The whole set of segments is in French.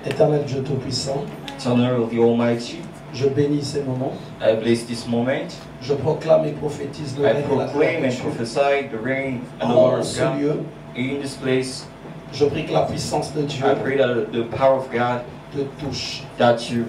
Éternel Dieu Tout-Puissant, Eternal of the Almighty, je bénis ces moments. I bless this moment. Je proclame et prophétise le I règne et la gloire proclaim de and Dieu. prophesy the reign and the Lord En of ce God. lieu, In this place, je prie que la puissance de Dieu I pray that the power of God te touche. that you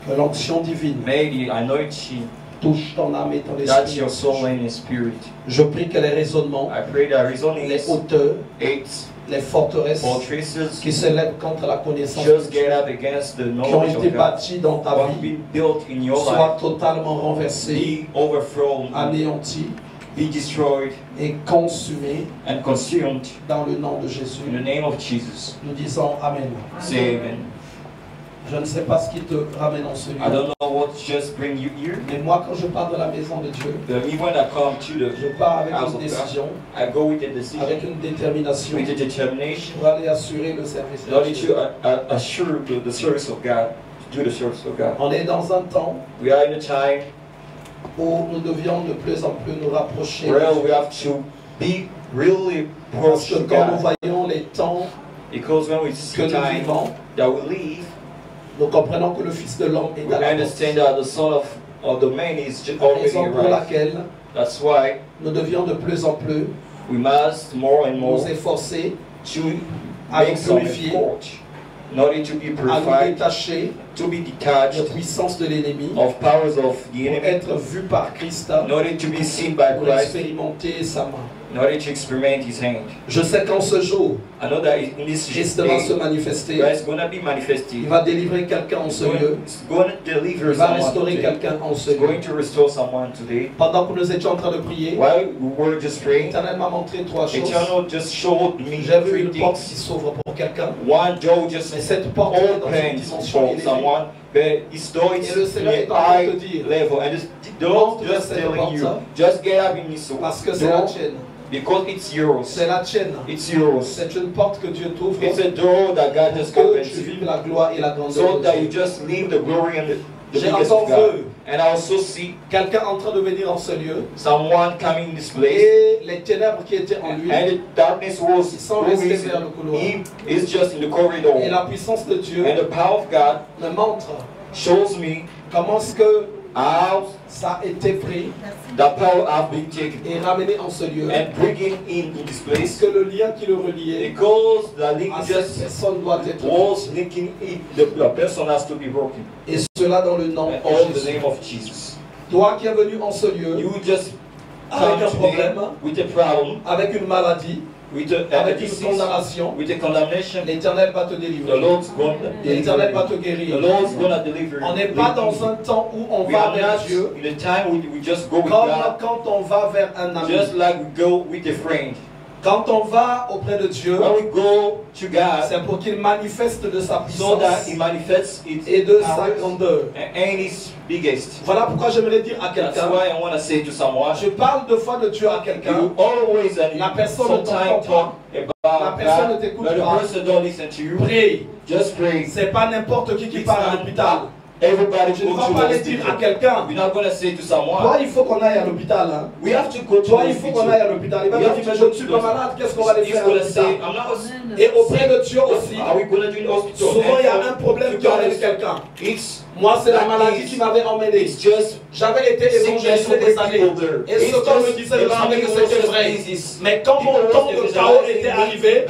Que l'onction divine may the anointing touche ton âme et ton that esprit. your soul and your spirit. Je prie que les raisonnements, I pray that resounding les hauteurs, eights, les forteresses fortresses qui s'élèvent contre la connaissance just de get Dieu, up against the qui ont knowledge été of God, bâties dans ta what has vie, been built in your life, soient totalement renversées, be overthrown, anéanties be destroyed et consumées and consumed dans le nom de in Jésus. the name of Jesus. Nous disons Amen. Say amen. Je ne sais pas ce qui te ramène en ce lieu. I don't know what just bring you here. Mais moi, quand je pars de la maison de Dieu, But even when I come to je the pars avec house une of décision, God, I go with a decision, avec une détermination with a determination, pour aller assurer le service not de to Dieu. assure the service of God, to do the service of God. On est dans un temps We are in a time où nous devions de plus en plus nous rapprocher. where we have to be really Parce close que to quand nous God. voyons les temps Because when we que see nous time vivons, that we live, nous comprenons que le Fils de l'homme est we à la understand porte. that the Son of the Man is just La already raison pour arrived. laquelle That's why nous devions de plus en plus we must more and more nous efforcer to à make nous some purifier, effort in order to be à nous purified, détacher to be de detached puissance de l'ennemi, of powers of the pour enemy, être vu par Christ, in order to be seen by pour Christ, expérimenter sa main. in order to experiment His hand. Je sais qu'en ce jour, I know that in this Christ va se day, manifester. God is going to be Il manifested. va délivrer quelqu'un en ce lieu. He's going to deliver Il va someone restaurer today. quelqu'un en ce He's going lieu. to restore someone today. Pendant que nous étions en train de prier, While we were just praying, l'Éternel m'a montré trois choses. Eternal just showed me J'ai vu three une porte things. qui s'ouvre pour quelqu'un. One door just Mais cette porte est dans une opens dimension for élevée. someone, but it's door is Et le Seigneur est in en train high de te dire, level, and the door monte is vers just cette telling you, porte, just get up in this parce que c'est la door tienne. because it's yours. C'est la tienne. It's yours. C'est une porte que Dieu t'ouvre It's a door that God pour just que opens tu you, vives la gloire et la grandeur so de that you Dieu. just leave the glory and the J'ai biggest encore of God. vu And I also see quelqu'un en train de venir en ce lieu someone coming in this place, et les ténèbres qui étaient en lui, and the darkness was ils sont restés moving. vers le couloir. He is just in the corridor, Et la puissance de Dieu and the power of God me montre shows me comment est-ce que how ça a été pris that power have been taken et ramené en ce lieu. and bringing in this Parce place, que le lien qui le reliait because the link à cette just personne doit être was linking it, the person has to be broken. et cela dans le nom And de all in the Jésus. name of Jesus. Toi qui es venu en ce lieu You just avec come un today problème, with a problem, avec une maladie, with a avec une disease, condamnation, with a condemnation. l'Éternel va te The délivrer. Lord's going to L'Éternel va deliver te you. guérir. The Lord's going to deliver you. On n'est pas dans un temps où on We va are vers not Dieu in a time we just go with comme God, quand on va vers un ami. just like we go with a friend. Quand on va auprès de Dieu, When we go to God, c'est pour qu'il manifeste de sa so that puissance He manifests its et de sa powers grandeur. and His biggest. Voilà pourquoi j'aimerais dire à That's quelqu'un, why I want to say to someone, je parle deux fois de Dieu à quelqu'un, you always and La personne ne sometimes t'entend talk La about personne ne God, t'écoute but the pas. person don't listen to you. prie. Just pray. C'est pas n'importe qui It's part à not l'hôpital. Everybody Tu ne go vas to pas aller dire à hospital. quelqu'un, We're not going to say to toi someone, il faut qu'on aille à l'hôpital. Hein. we have to go to Toi il faut qu'on aille hospital. à l'hôpital. Il va We te have dire, to mais je go ne suis to pas the- malade, qu'est-ce qu'on va aller He's faire à going to say, l'hôpital? I'm not. Et auprès de Dieu aussi, Are we going to do in hospital? souvent il y a And un problème qui emmène quelqu'un. It's Moi c'est la that maladie is- qui m'avait emmené. It's just J'avais été évangélisé des années. Et ce qu'on me disait, je savais que c'était vrai. Mais quand mon temps de chaos était arrivé,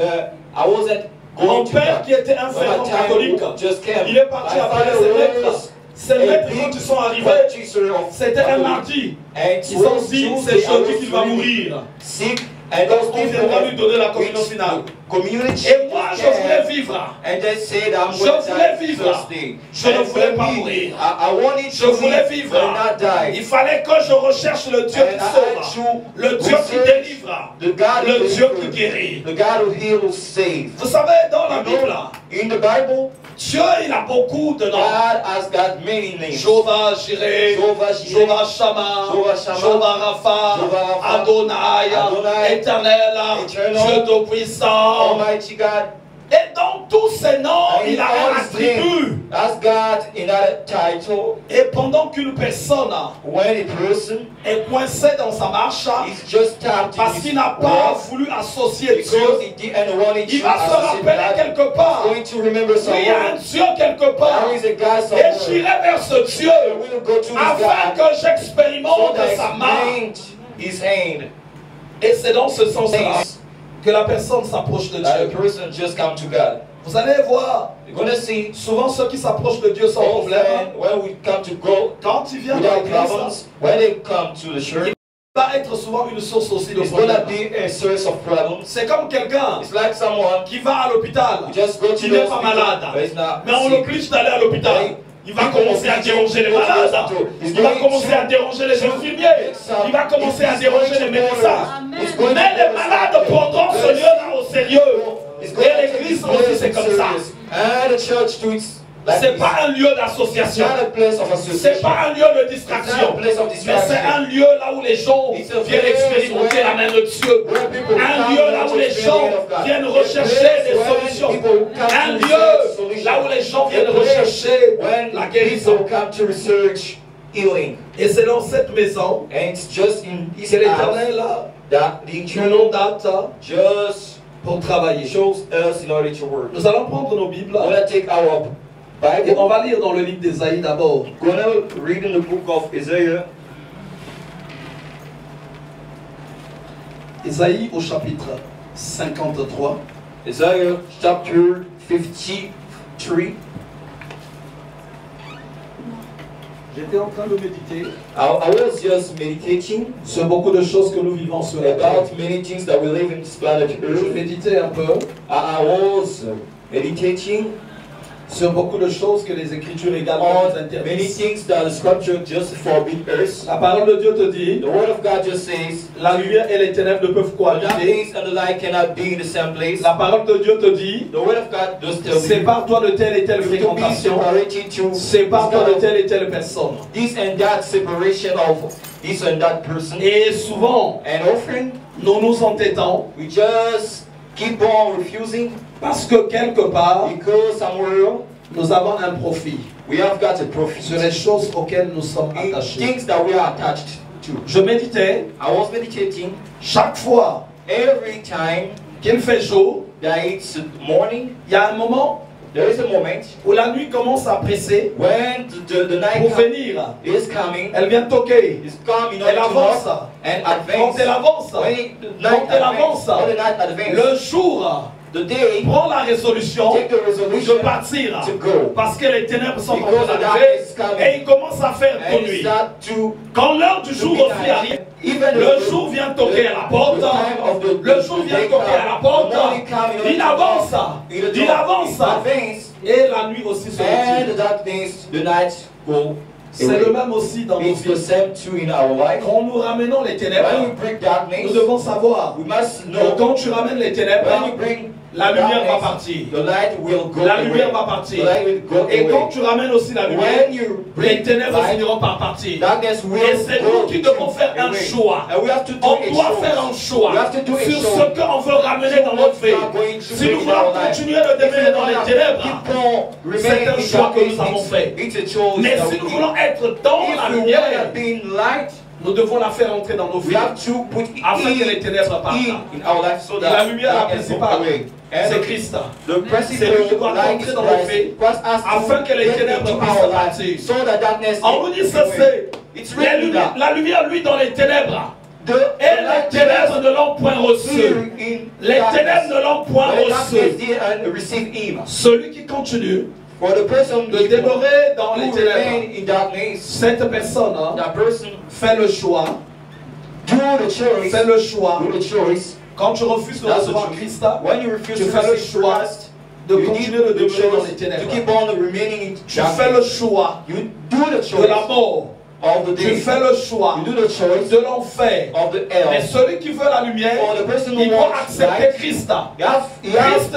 I wasn't mon going to père that. qui était un When fervent my time catholique, just came. il est parti My appeler father ses maîtres. was Ces a maîtres big quand ils sont arrivés, practitioner of c'était un Catholic. mardi. And Ils ont was dit, Tuesday, c'est jeudi I qu'il was va really mourir. sick, and Donc those on people viendra lui donner la communion which finale. community Et moi je voulais vivre. and they said I'm Je going to voulais die vivre. Thursday. Je ne And voulais for pas me, mourir. I wanted Je to voulais live vivre. and not die. Il fallait que je recherche le Dieu And qui I had sauve, to le Dieu qui research délivre, the God le who Dieu qui delivers, guérit. the God who heals, who saves. Vous savez, dans la You Bible, know, in the Bible, Dieu il a beaucoup de noms. God has got many names. Jéhovah Jireh, Jehovah Jireh, Jéhovah Shammah, Jehovah Shammah, Jéhovah Rapha, Jehovah Rapha, Adonai, Adonai, Éternel, Eternal, Dieu Tout-Puissant. Almighty God. Et donc, dans tous ces noms, And il in a all un his name, attribut. as God in that title, Et pendant qu'une personne when a person est coincée dans sa marche, is just tapped parce in qu'il his n'a pas walk, voulu associer because Dieu, he didn't want it il to va se associate rappeler God, quelque part. going to remember Oui, il y a un someone. Dieu quelque part. There is a God Et somewhere. j'irai vers ce Dieu And we'll go to this afin God que so j'expérimente that sa main. experience his hand. Et c'est dans ce sens-là que la personne s'approche de That a Dieu. person just come to God. Vous allez voir, You're gonna see souvent ceux qui s'approchent de Dieu sans problème, often when we come to go quand ils viennent dans without l'église, problems, when they come to the church, va être souvent une source aussi de it's gonna problèmes. be a source of problems. C'est comme quelqu'un It's like someone qui va à l'hôpital, who just go to qui the n'est pas hospital, malade, but he's not mais on sick. l'oblige d'aller à l'hôpital. Il va commencer à déranger les malades, il va commencer à déranger les infirmiers, il va commencer à déranger les médecins. Mais les malades prendront ce lieu-là au sérieux. Et l'église aussi c'est comme ça. And the church treats like C'est this. pas un lieu It's d'association. not a place of C'est association. pas un lieu de It's not a distraction. place of Mais c'est distraction. un lieu là où les gens viennent expérimenter la main de Dieu. Un lieu là où les gens viennent rechercher des solutions. Un lieu là où les gens viennent rechercher la guérison. People come to research healing. Et c'est dans cette maison And it's just in this que house l'Éternel that the nous eternal date just pour travailler. shows us in order to work. Nous allons prendre nos Bibles We're gonna take our et on Bible. va lire dans le livre d'Ésaïe d'abord. We're gonna read in the book of Isaiah, Ésaïe au chapitre 53. Isaiah chapter 53. J'étais en train de méditer I was just meditating sur beaucoup de choses que nous vivons sur la terre. about many things that we live in this planet Je Earth. méditais un peu I was meditating sur beaucoup de choses que les Écritures également on nous many interdisent. things that the scripture just forbid us. La parole de Dieu te dit, The word of God just says, la lumière et les ténèbres ne peuvent the cohabiter. darkness and the light cannot be in the same place. La parole de Dieu te dit, The word of God just tells you sépare-toi de telle et telle to be fréquentation, separated to sépare-toi de telle et telle personne. this and that separation of this and that person. Et souvent, And often nous nous entêtons we just keep on refusing parce que quelque part, because somewhere nous avons un profit we have got a profit sur les choses auxquelles nous sommes in attachés. things that we are attached to. Je méditais I was meditating chaque fois every time qu'il fait jour, that it's morning. il y a un moment There is a moment où la nuit commence à presser when the night pour venir. is coming. Elle vient toquer. It's coming Elle to avance. knock and Quand advance. elle avance, When the quand night elle advance, avance, when the night advance, le jour the day prend la résolution take the de resolution partir to go. parce que les ténèbres sont en Because train the d'arriver darkness is coming. et il commence à faire And nuit. start to Quand l'heure du jour aussi arrive, even le jour vient toquer à la porte, le jour vient toquer à la porte, il avance, il avance, advance, et la nuit aussi se and the retire. darkness, the night go. C'est le même aussi dans nos It's the vies. same too in our life. Quand nous ramenons les When we ténèbres, bring darkness, nous devons savoir we must que know quand tu ramènes les ténèbres, when you bring la lumière va darkness, partir. the light will go La away. lumière va partir. The light will go Et quand away. tu ramènes aussi la lumière, When you les bring ténèbres light, finiront par partir. darkness will Et c'est go nous qui devons faire un away. choix. And we have to do On a doit choice. faire un choix We have to do a sur choice. ce qu'on veut ramener dans notre vie. Si nous voulons continuer de demeurer dans les ténèbres, c'est un choix que nous avons fait. Mais si nous voulons être dans la lumière, nous devons la faire entrer dans nos vies afin que les ténèbres partent. Et la lumière, la principale, c'est Christ. C'est lui qui doit entrer dans nos vies afin que les ténèbres puissent partir. On nous dit ceci, la lumière, lui, dans les ténèbres. Et les ténèbres ne l'ont point reçu. Les ténèbres ne l'ont point reçu. Celui qui continue de demeurer dans les ténèbres, cette personne fait le choix. Fais le choix. Quand tu refuses de recevoir Christ, tu fais le choix de continuer de demeurer dans les ténèbres. Tu fais le choix de la mort tu fais le choix de l'enfer. Mais celui qui veut la lumière, il doit accepter Christ. Christ,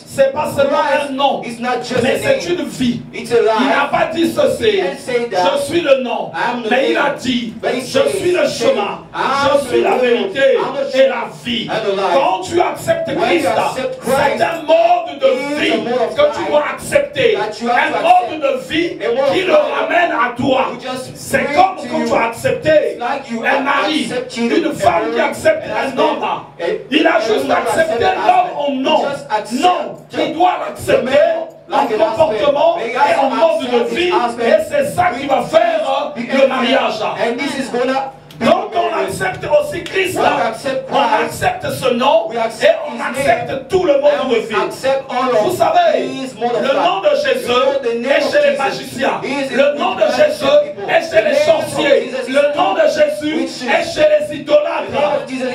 c'est pas seulement un nom, mais c'est une vie. Il n'a pas dit ceci, je suis le nom, mais il a dit, je suis le chemin, je suis la vérité et la vie. Quand tu acceptes Christ, c'est un mode de vie que tu dois accepter, un mode de vie qui le ramène à toi. C'est comme quand tu as accepté un mari, une femme qui accepte un homme. Il a juste accepté l'homme en nom. Non, il doit l'accepter en comportement et en mode de vie, et c'est ça qui va faire le mariage. Quand on accepte aussi Christ, on accepte ce nom et on accepte tout le monde de vie. Vous savez, le nom de Jésus est chez les magiciens, le nom de Jésus est chez les sorciers, le nom de Jésus est chez les idolâtres.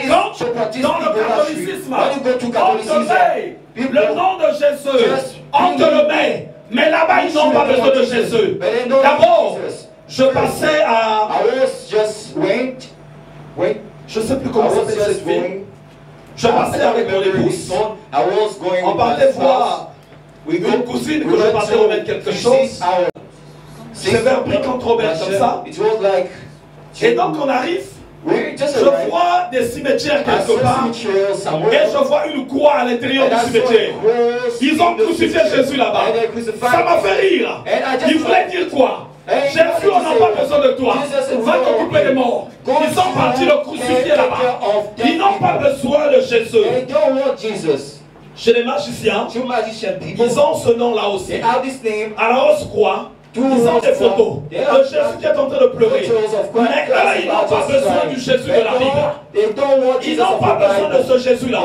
Quand dans le catholicisme, on te met le nom de Jésus, on te le met, mais là-bas ils n'ont pas besoin de Jésus. D'abord, je passais à... Je ne sais plus comment s'appelle cette ville. Je passais avec mon épouse. On partait voir une cousine que je partais remettre quelque chose. J'avais un prix contre Robert comme ça. Et donc on arrive. Je vois des cimetières quelque part et je vois une croix à l'intérieur du cimetière. Ils ont crucifié Jésus là-bas. Ça m'a fait rire. Ils voulaient dire quoi? Jésus, on n'a pas besoin de toi. Va t'occuper des morts. Ils sont partis le crucifier là-bas. Ils n'ont pas besoin de Jésus. Chez les magiciens, ils ont ce nom-là aussi. Alors on se croit. Ils ont des photos de Jésus qui est en train de pleurer. Mais eux, ils n'ont pas besoin du Jésus de la Bible. Ils n'ont pas besoin de ce Jésus-là.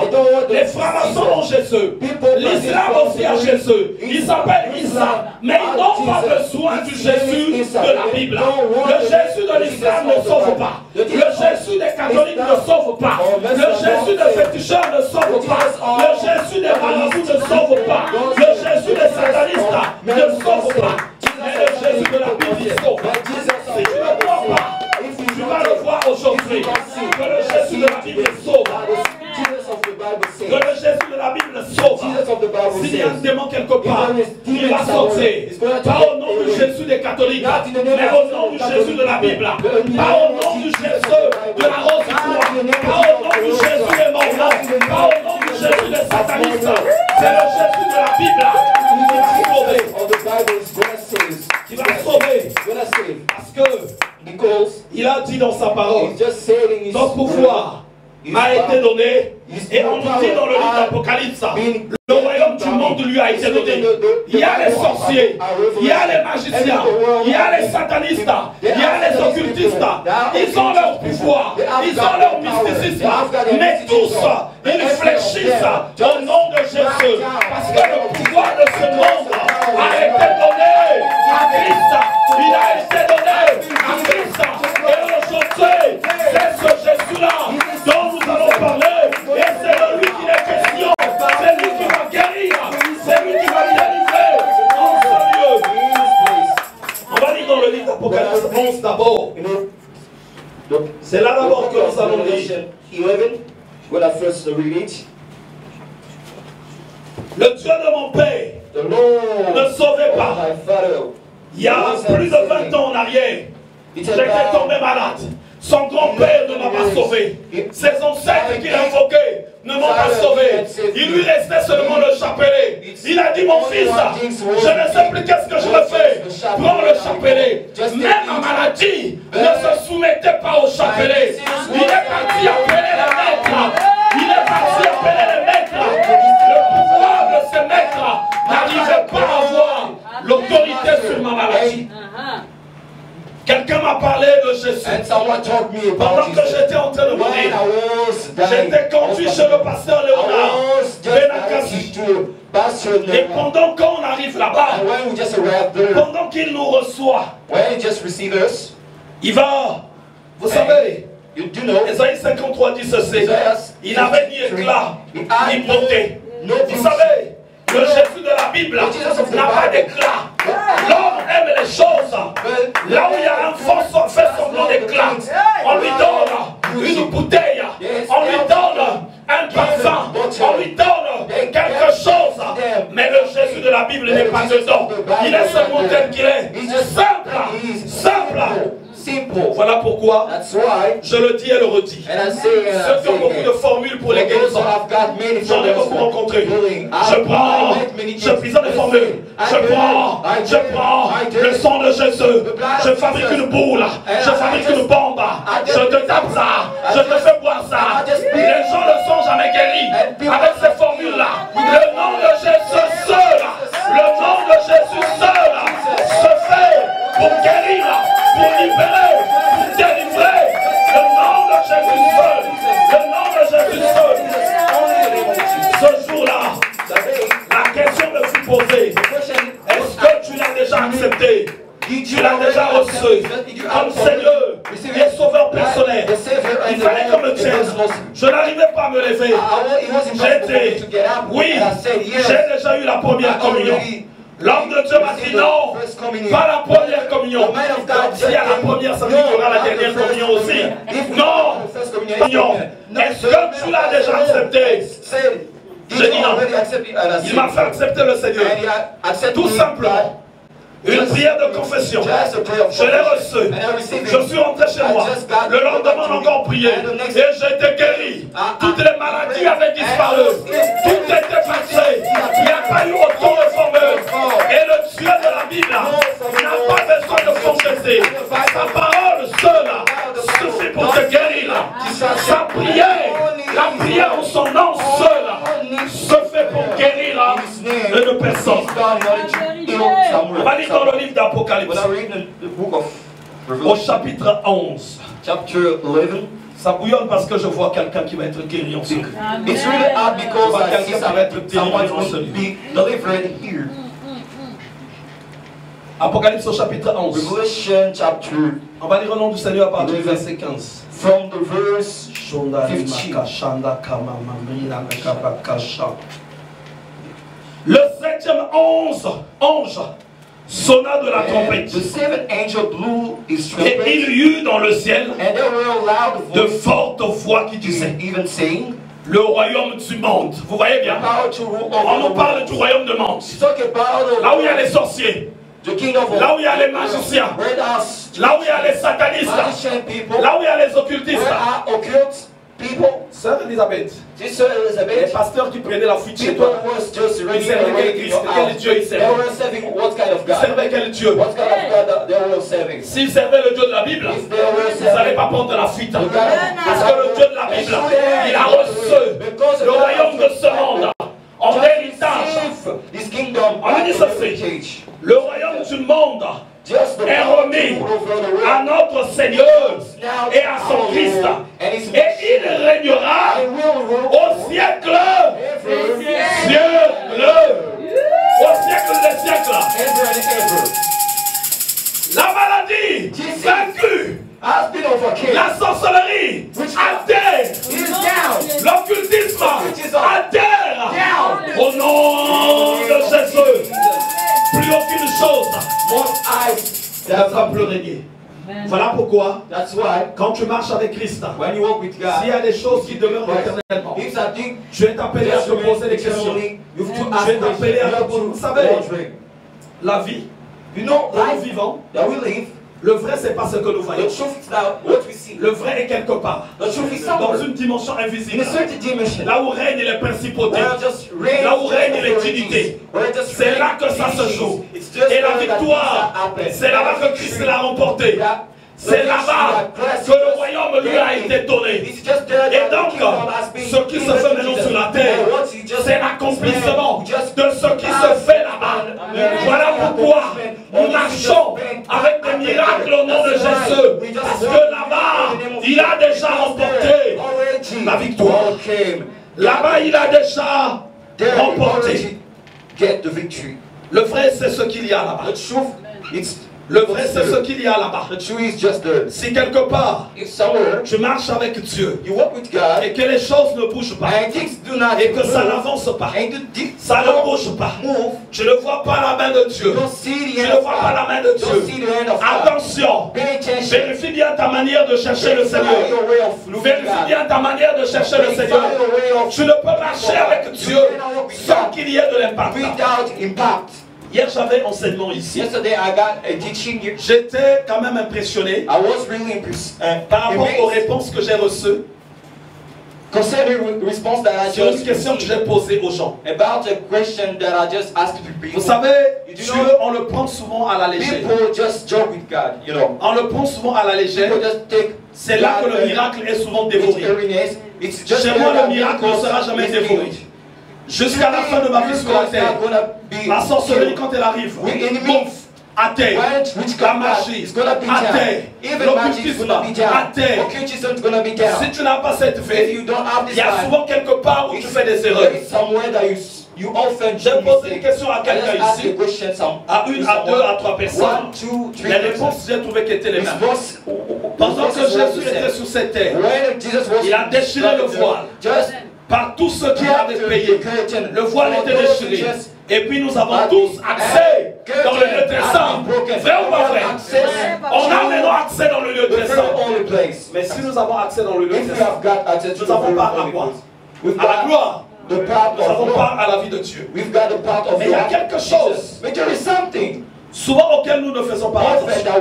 Les francs-maçons ont Jésus. L'islam aussi a Jésus. Il s'appelle Isa. Mais ils n'ont pas besoin du Jésus de la Bible. Le Jésus de l'islam ne sauve pas. Le Jésus des catholiques ne sauve pas. Le Jésus des féticheurs ne sauve pas. Le Jésus des marabouts ne sauve pas. Le Jésus des satanistes ne sauve pas. Mais le Jésus de la Bible, il sauve. Si tu ne le vois pas, tu vas le voir aujourd'hui. Que le Jésus de la Bible sauve. Que le Jésus de la Bible sauve. S'il y a un démon quelque part, il va sauter. Pas au nom du Jésus des catholiques, mais au nom du Jésus de la Bible. Pas au nom du Jésus de la rose croix. Pas au nom du Jésus des morts. Pas au nom du Jésus des satanistes. C'est le Jésus de la Bible qui va sauver. Qui va sauver. Parce que il a dit dans sa parole, son pouvoir m'a été donné, et on nous dit dans le livre d'Apocalypse, le royaume du monde lui a été donné. Il y a les sorciers, il y a les magiciens, il y a les satanistes, il y a les occultistes. Ils ont leur pouvoir, ils ont leur mysticisme, mais tous, ils fléchissent au nom de Jésus. Parce que le pouvoir de ce monde a été donné à Christ. Il a été donné à Christ. Et aujourd'hui, c'est ce Jésus-là dont nous allons parler. Et c'est de lui qu'il est question. C'est lui qui va guérir. C'est lui qui va délivrer en ce lieu. On va lire dans le livre d'Apocalypse 11 d'abord. C'est là d'abord que nous allons lire. Le Dieu de mon père ne sauvait pas. Il y a plus de 20 ans en arrière, j'étais tombé malade. Son grand-père ne m'a pas sauvé. Ses ancêtres qu'il invoquait ne m'ont pas sauvé. Il lui restait seulement le chapelet. Il a dit, mon fils, je ne sais plus qu'est-ce que je me fais. Prends le chapelet. Même ma maladie ne se soumettait pas au chapelet. Il est parti appeler les maîtres. Il est parti appeler les maîtres. Le pouvoir de ces maîtres n'arrivait pas à avoir l'autorité sur ma maladie. Quelqu'un m'a parlé de Jésus. Pendant que j'étais en train de mourir, j'étais conduit chez le pasteur Léonard Benakasi. Et pendant qu'on arrive là-bas, pendant qu'il nous reçoit, il va, vous savez, Ésaïe 53 dit ceci, il n'avait ni éclat, ni beauté. Vous savez, le Jésus de la Bible n'a pas d'éclat. L'homme aime les choses, là où il y a un fond fait semblant d'éclat, on lui donne une bouteille, on lui donne un parfum, on lui donne quelque chose. Mais le Jésus de la Bible n'est pas dedans. Il est seulement tel qu'il est. Simple. Voilà pourquoi je le dis et le redis. Ceux qui ont beaucoup de formules pour les guérisons, j'en ai beaucoup rencontré. Je prisonne les formules. Je prends le sang de Jésus. Je fabrique une boule. Je fabrique une bombe. Je te tape ça. Je te fais boire ça. Les gens ne sont jamais guéris avec ces formules-là. Le nom de Jésus seul, le nom de Jésus seul se fait pour guérir, pour libérer, pour délivrer. Le nom de Jésus seul. Le nom de Jésus seul. Ce jour-là, la question me fut posée. Est-ce que tu l'as déjà accepté? Tu l'as déjà reçu comme Seigneur et Sauveur personnel. Il fallait que me tienne. Je n'arrivais pas à me lever. J'ai dit, oui, j'ai déjà eu la première communion. L'homme de Dieu m'a dit non, pas la première communion. S'il y a la première, ça veut dire qu'il y aura la dernière communion aussi. Non. Est-ce que tu l'as déjà accepté? J'ai dit non. Il m'a fait accepter le Seigneur. Tout simplement. Une prière de confession. Je l'ai reçue. Je suis rentré chez moi. Le lendemain, on a encore prié. Et j'ai été guéri. Toutes les maladies avaient disparu. Tout était passé. Il n'y a pas eu autant de formules. Et le Dieu de la Bible n'a pas besoin de confesser. Sa parole seule suffit pour te guérir. Sa prière, la prière en son nom seule, se fait pour guérir une personne. On va lire dans le livre d'Apocalypse, au chapitre 11. Ça bouillonne parce que je vois quelqu'un qui va être guéri en ce lieu. It's really hard because I see someone will be delivered here. Apocalypse au chapitre 11. Revelation chapter. On va lire au nom du Seigneur à partir du verset 15. From the verse 15. Le septième ange sonna de la trompette. The seventh angel blew his Et trumpet. il y eut dans le ciel And there were loud de voices fortes voix qui disaient: even saying, le royaume du monde. Vous voyez bien? power to rule over On the nous world. parle du royaume du monde. Talk about Là où il y a les sorciers, the king of là où il y a les magiciens, where are là où il y a les satanistes, magician people, là où il y a les where occultistes. are occult people. Sœur Elisabeth, Sister les Elizabeth, pasteurs qui prenaient la fuite chez people toi, was just ils running servaient away quel in Christ? your Quel house. Dieu ils They servaient? were serving what kind of Ils God? servaient quel Dieu? What kind of God they were serving? S'ils servaient le Dieu de la Bible, If they were vous n'allez serving pas prendre la fuite. the God Parce que le Dieu de la Bible, il a reçu le royaume de ce monde en héritage. His kingdom On a dit ceci: le royaume du monde est remis à notre Seigneur et à son Christ. Et il régnera au siècle au siècle des siècles. La maladie vaincue, la sorcellerie adhère, l'occultisme adhère au nom de Jésus. Plus aucune chose ne va plus régner. Voilà pourquoi, quand tu marches avec Christ, s'il y a des choses qui demeurent éternellement, tu es appelé à te poser des questions. Tu es appelé à te poser. Vous savez, la vie, nous vivons, le vrai c'est pas ce que nous voyons. Le vrai est quelque part, dans une dimension invisible, là où règnent les principautés, là où règnent les dignités. C'est là que ça se joue. Et la victoire, c'est là-bas que Christ l'a remporté. C'est là-bas que le royaume lui a été donné. Et donc, ce qui se fait maintenant sur la terre, c'est l'accomplissement de ce qui se fait là-bas. Voilà pourquoi nous marchons avec des miracles au nom de Jésus. Parce que là-bas, il a déjà remporté la victoire. Là-bas, il a déjà remporté. Le vrai, c'est ce qu'il y a là-bas. Le vrai, c'est ce qu'il y a là-bas. The true is just the. Si quelque part, If somewhere tu marches avec Dieu you walk with God et que les choses ne bougent pas and things do not et que ça move, n'avance pas, and ça ne bouge pas, move, tu ne vois pas la main de Dieu, you don't see tu the ne hand of vois pas la God. main de You don't see Dieu. the hand of God. Attention, Pay attention. vérifie bien ta manière de chercher le Seigneur. Verify your way of looking Vérifie God. bien ta manière de chercher le Verify Seigneur. your way of Tu ne peux marcher avec Dieu sans qu'il y ait de l'impact. without impact. Hier, j'avais enseignement ici. Yesterday I got a teaching here. J'étais quand même impressionné I was really impressed par rapport aux réponses que j'ai reçues concerning the response that I sur une just question que j'ai received posée aux gens. about a question that I just asked to people. Vous savez, You Dieu, know, on le prend souvent à la légère. people just joke with God, you know. On le prend souvent à la légère. People just take C'est là que God le miracle est souvent with dévoré. eeriness. It's just Chez moi, there le miracle ne sera jamais it's dévoré. huge. Jusqu'à la fin de ma vie sur la terre, la sorcellerie, quand elle arrive, boum, à terre. La magie, à terre. L'occultisme, à terre. Si tu n'as pas cette veille, il y a souvent quelque part où tu fais des erreurs. J'ai posé une question à quelqu'un ici, à une, à deux, à trois personnes. Les réponses, j'ai trouvé qu'elles étaient les mêmes. Pendant que Jésus était sur cette terre, il a déchiré le voile. Par tous ceux qui avaient payé, le voile était déchiré. Et puis nous avons tous accès dans le lieu très saint. Vrai ou pas vrai? On a maintenant accès dans le lieu très saint. Mais si nous avons accès dans le lieu très saint, nous avons part à quoi? À la gloire. Nous avons part à la vie de Dieu. Mais il y a quelque chose souvent auquel nous ne faisons pas attention.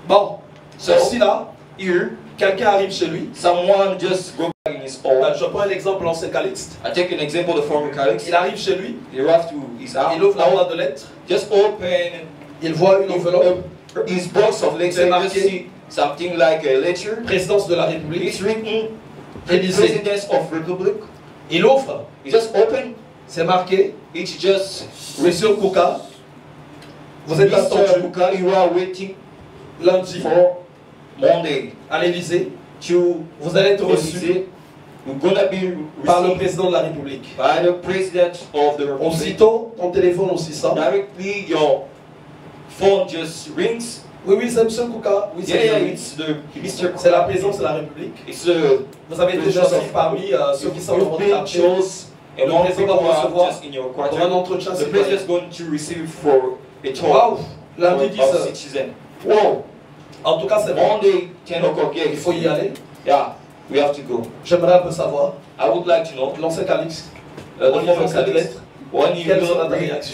Bon, ceci là, quelqu'un arrive chez lui. Someone just go back in his home. Je prends l'exemple l'ancien Calixte. I take an example the former Calix. Il arrive chez lui. He arrives to his house. Il ouvre la boîte de lettres. Just open. Il voit une enveloppe. His box of letters. Just see something like a letter. Présidence de la République. It's written. Élysée. President of Republic. Il ouvre. He just open. C'est marqué. It's just. Monsieur Kouka. Vous êtes attendu. Kouka, you are waiting. Lundi. For Monday. À l'Élysée. Vous allez être reçu par le président de la République. By the president of the Republic. Aussitôt, ton téléphone aussi sonne. Directly your phone just rings. Oui, oui, c'est Monsieur Kouka. Oui, c'est la présidence de la République. Vous avez été choisi parmi ceux qui sont dans votre quartier. Le président va recevoir pour un entretien citoyen. Wow, lundi 10 heures. Wow. En tout cas, c'est bon. Monday, 10 o'clock, yeah. Il faut y aller. Yeah, we have to go. J'aimerais un peu savoir. I would like to know. L'ancien Calix. The former Calix. Quelle sera ta réaction?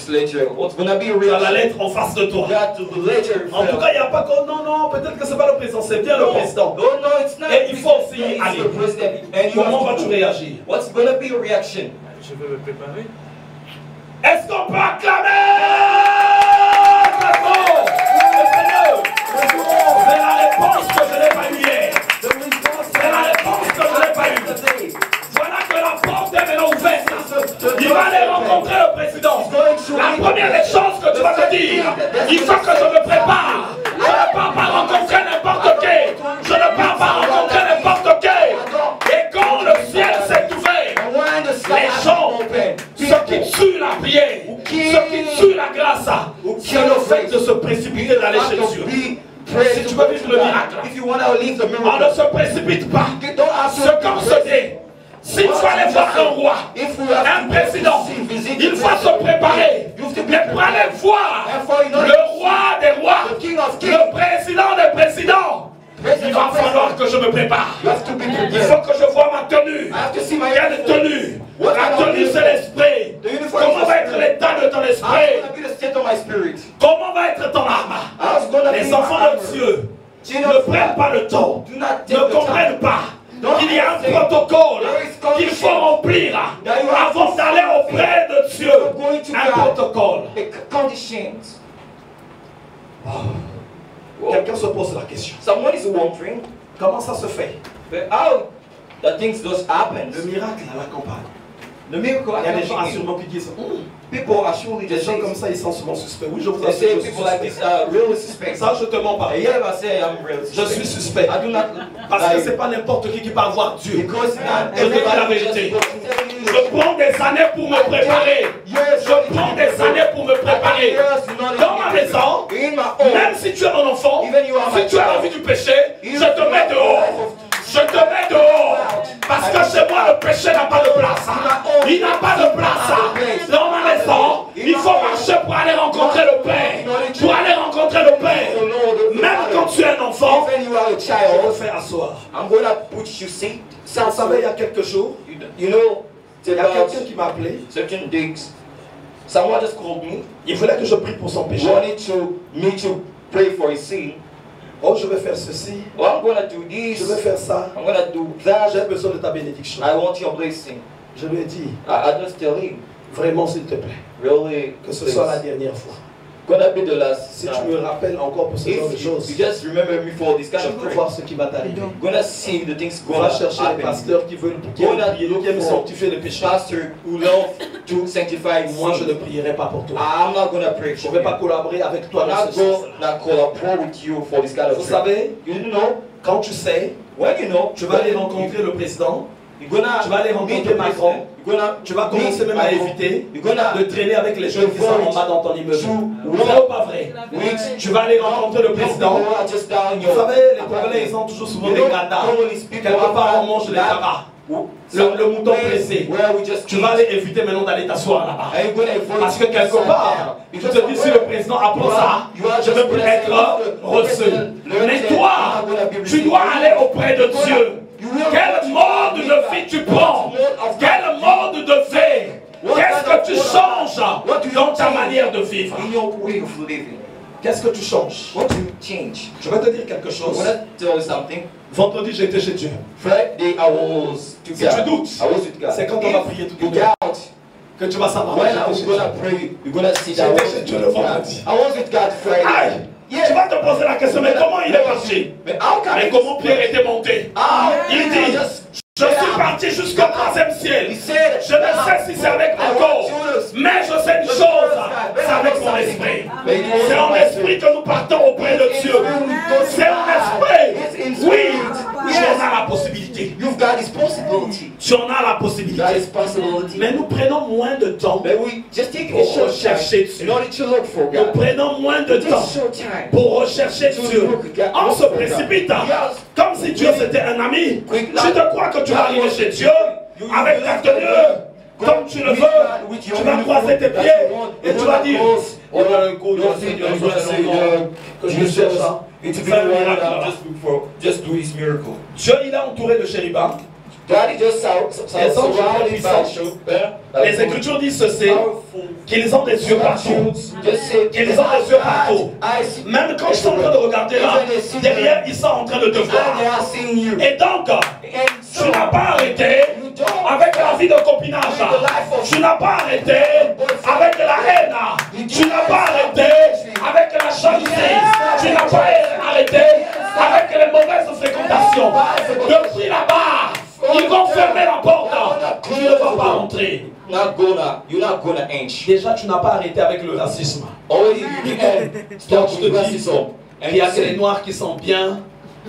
What's gonna be a Tu as la reaction? lettre en face de toi. The letter. En tout cas, il n'y a pas que... Non, peut-être que ce n'est pas le président, c'est bien le président. No, it's not. Et il faut aussi y aller. Comment vas-tu réagir? What's gonna be a reaction? Je veux me préparer. Est-ce qu'on peut acclamer le Seigneur? C'est la réponse que je n'ai pas eue hier. C'est la réponse que je n'ai pas eue. Voilà que la porte est maintenant ouverte. Il va aller rencontrer le président. La première des choses que tu vas te dire, il faut que je me prépare. Je ne pars pas rencontrer n'importe qui. Je ne pars pas rencontrer n'importe qui. Et quand le ciel s'est ouvert, les gens, ce qui tue la prière, ce qui tue la grâce, c'est le fait de se précipiter d'aller chez Dieu. Si tu veux vivre le miracle, on ne se précipite pas. Ce qu'on se dit, s'il faut aller voir un roi, un président, il faut se préparer. Mais pour aller voir le roi des rois, le président des présidents, il va falloir que je me prépare. Il faut que je vois ma tenue. Quelle tenue? La tenue, c'est l'esprit. Comment va être l'état de ton esprit? Comment va être ton âme? Les enfants de Dieu ne prennent pas le temps, ne comprennent pas qu'il y a un protocole qu'il faut remplir avant d'aller auprès de Dieu. Un protocole. Quelqu'un se pose la question. Someone is wondering, comment ça se fait? how the things just happen. Le miracle à la campagne. The miracle Il y a des I gens can sûrement qui disent, people are surely des just gens comme ça, ils sont souvent suspects. Oui, je vous they say assure, je suis people like suspect. this are really suspect. Ça, je te mens pas. And yeah, I say I'm really Je suis suspect. I do not Parce que like, c'est pas n'importe qui peut avoir Dieu. because not Je te dis la everybody vérité. just telling you Je prends des années pour me préparer. Je prends des années pour me préparer. Dans ma maison, in my own, même si tu es mon enfant, si tu as envie du péché, je te mets dehors. Je te mets dehors. Parce que chez moi, le péché n'a pas de place. Il n'a pas de place. Dans ma maison, il faut marcher pour aller rencontrer le Père. Pour aller rencontrer le Père. Même quand tu es un enfant, when you are a je child, te fais asseoir. I'm gonna put you seat. Vous savez, il y a quelques jours, You know, il y a quelqu'un qui m'a appelé. certain days, someone just called me, Il voulait que je prie pour son péché. wanted me to pray for his sin. Oh, je vais faire ceci. Well, I'm gonna do Je vais this. faire ça. I'm gonna do that. J'ai besoin de ta bénédiction. I want your blessing. Je lui ai dit, I just tell him, vraiment s'il te plaît, really, que ce please. soit la dernière fois. Gonna be the last Si tu time. me rappelles encore pour ce genre de If you choses, just remember me for this kind je of veux prayer, voir ce qui va t'arriver. gonna see the things On va gonna chercher les happen. pasteurs qui veulent qui aiment prier, qui aiment sanctifier les péchés. Pastor who love to sanctify Moi, je ne sin. prierai pas pour toi. I'm not gonna pray Je for ne vais you. pas collaborer avec I'm toi dans not ce sens. gonna collaborate with you for this kind of Vous prayer. savez, You know, quand tu sais, when you know, tu vas aller rencontrer le président, you're gonna tu vas aller meet rencontrer the Macron, president. You're gonna tu vas commencer même à éviter You're gonna de traîner avec les jeunes qui sont en bas dans ton immeuble. to Vrai ou pas vrai? Tu vas aller rencontrer le président. just down Vous your savez, les Congolais, ils ont toujours souvent des grandas. Quelque part, on mange les tabacs. Le mouton pressé. Tu vas aller éviter maintenant d'aller t'asseoir là-bas. Parce que quelque part, tu te dis si le président apprend ça, je ne peux être reçu. Mais toi, tu dois aller auprès de Dieu. Quel mode de vie tu prends? Quel mode de vie? Qu'est-ce que tu changes dans ta manière de vivre? in your way of living? Qu'est-ce que tu changes? What do you change? Je vais te dire quelque I chose. want to tell you something. Vendredi, j'étais chez Dieu. Friday, I was to Si God. tu doutes, I was with God. c'est quand on va prier tout You le monde doubt. que tu vas savoir. When I J'étais was chez Dieu. gonna pray, you're gonna see that. J'étais chez Dieu le vendredi. I was with God Friday. Aïe! Tu vas te poser la question, mais comment il est parti? But how can Mais comment Pierre était monté? Il dit, je suis parti jusqu'au troisième ciel. Je ne sais si c'est avec mon corps, mais je sais une chose, c'est avec mon esprit. C'est en esprit que nous partons auprès de Dieu. C'est en esprit. Oui, tu en as la possibilité. You've got this possibility. Tu en as la That possibilité. is possibility. Mais nous prenons moins de temps But we just take a pour short rechercher time in Dieu. order to look for Nous God. prenons moins de Take temps short time. pour rechercher Dieu. On se précipite comme si Dieu c'était un ami. Tu te crois que tu vas arriver chez Dieu avec ta tenue comme tu le veux. Tu vas croiser tes pieds et tu vas dire oh là, un coup, Seigneur, que je cherche ça. It's Fais un been miracle while là-bas. just do his miracle. Dieu il est entouré de chérubins. God is just surrounded by Les Écritures disent ceci, qu'ils ont des yeux partout. Just say, Qu'ils ont des yeux partout. eyes, Même quand ils sont en train de regarder là, derrière ils sont en train de te and they voir. are seeing you. Et donc, And so, tu n'as pas arrêté avec la vie de copinage. Tu n'as pas arrêté avec la haine. Tu n'as pas arrêté avec la jalousie. Tu n'as pas arrêté avec les mauvaises fréquentations. Depuis là-bas, ils vont fermer la porte. Tu ne vas pas entrer. you're not gonna inch. Déjà, tu n'as pas arrêté avec le racisme. Already you can Donc, start je with te dis, racism. il y a que les noirs qui sont bien,